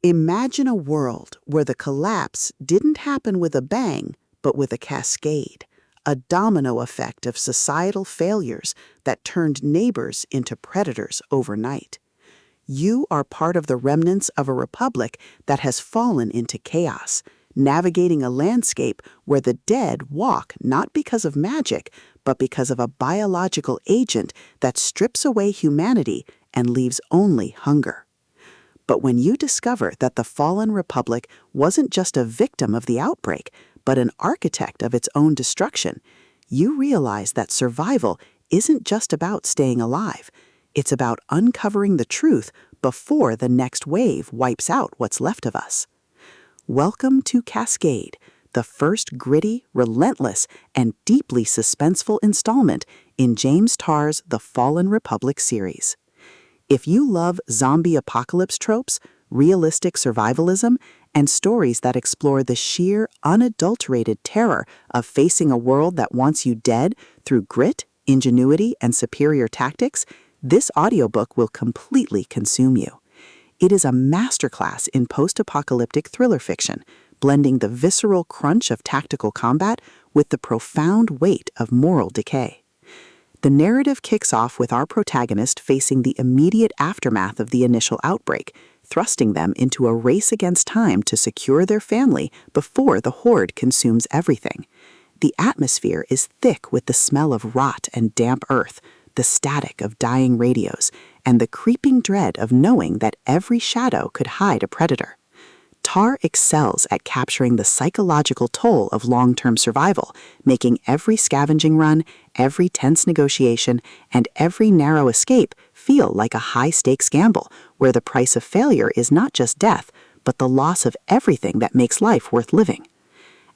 Imagine a world where the collapse didn't happen with a bang, but with a cascade, a domino effect of societal failures that turned neighbors into predators overnight. You are part of the remnants of a republic that has fallen into chaos, navigating a landscape where the dead walk not because of magic, but because of a biological agent that strips away humanity and leaves only hunger. But when you discover that the fallen republic wasn't just a victim of the outbreak, but an architect of its own destruction, you realize that survival isn't just about staying alive. It's about uncovering the truth before the next wave wipes out what's left of us. Welcome to Cascade, the first gritty, relentless, and deeply suspenseful installment in James Tarr's The Fallen Republic series. If you love zombie apocalypse tropes, realistic survivalism, and stories that explore the sheer, unadulterated terror of facing a world that wants you dead through grit, ingenuity, and superior tactics, this audiobook will completely consume you. It is a masterclass in post-apocalyptic thriller fiction, blending the visceral crunch of tactical combat with the profound weight of moral decay. The narrative kicks off with our protagonist facing the immediate aftermath of the initial outbreak, thrusting them into a race against time to secure their family before the horde consumes everything. The atmosphere is thick with the smell of rot and damp earth, the static of dying radios, and the creeping dread of knowing that every shadow could hide a predator. Tarr excels at capturing the psychological toll of long-term survival, making every scavenging run, every tense negotiation, and every narrow escape feel like a high-stakes gamble, where the price of failure is not just death, but the loss of everything that makes life worth living.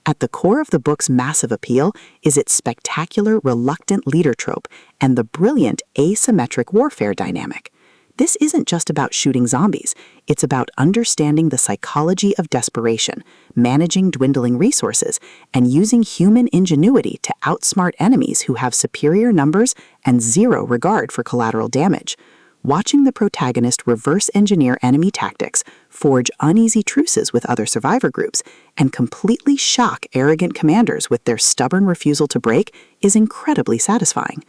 At the core of the book's massive appeal is its spectacular, reluctant leader trope and the brilliant asymmetric warfare dynamic. This isn't just about shooting zombies. It's about understanding the psychology of desperation, managing dwindling resources, and using human ingenuity to outsmart enemies who have superior numbers and zero regard for collateral damage. Watching the protagonist reverse engineer enemy tactics, forge uneasy truces with other survivor groups, and completely shock arrogant commanders with their stubborn refusal to break is incredibly satisfying.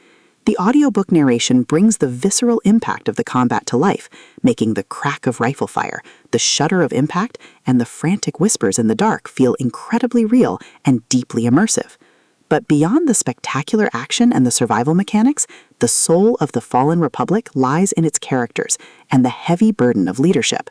The audiobook narration brings the visceral impact of the combat to life, making the crack of rifle fire, the shudder of impact, and the frantic whispers in the dark feel incredibly real and deeply immersive. But beyond the spectacular action and the survival mechanics, the soul of the Fallen Republic lies in its characters and the heavy burden of leadership.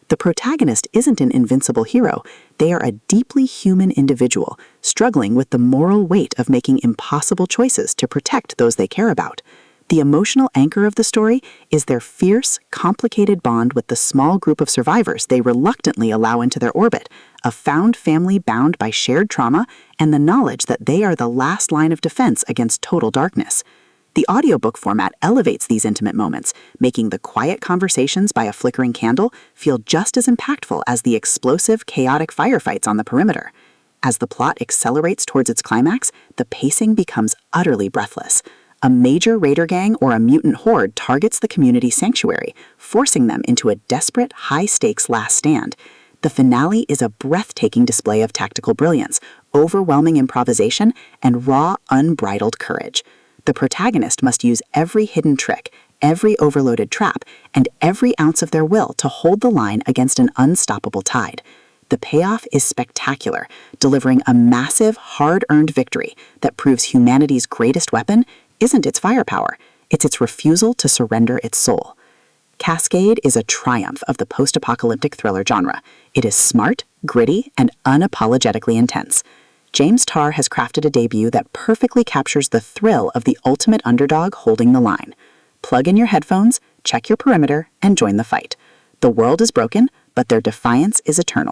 The protagonist isn't an invincible hero. They are a deeply human individual, struggling with the moral weight of making impossible choices to protect those they care about. The emotional anchor of the story is their fierce, complicated bond with the small group of survivors they reluctantly allow into their orbit, a found family bound by shared trauma and the knowledge that they are the last line of defense against total darkness. The audiobook format elevates these intimate moments, making the quiet conversations by a flickering candle feel just as impactful as the explosive, chaotic firefights on the perimeter. As the plot accelerates towards its climax, the pacing becomes utterly breathless. A major raider gang or a mutant horde targets the community sanctuary, forcing them into a desperate, high-stakes last stand. The finale is a breathtaking display of tactical brilliance, overwhelming improvisation, and raw, unbridled courage. The protagonist must use every hidden trick, every overloaded trap, and every ounce of their will to hold the line against an unstoppable tide. The payoff is spectacular, delivering a massive, hard-earned victory that proves humanity's greatest weapon isn't its firepower, it's its refusal to surrender its soul. Cascade is a triumph of the post-apocalyptic thriller genre. It is smart, gritty, and unapologetically intense. James Tarr has crafted a debut that perfectly captures the thrill of the ultimate underdog holding the line. Plug in your headphones, check your perimeter, and join the fight. The world is broken, but their defiance is eternal.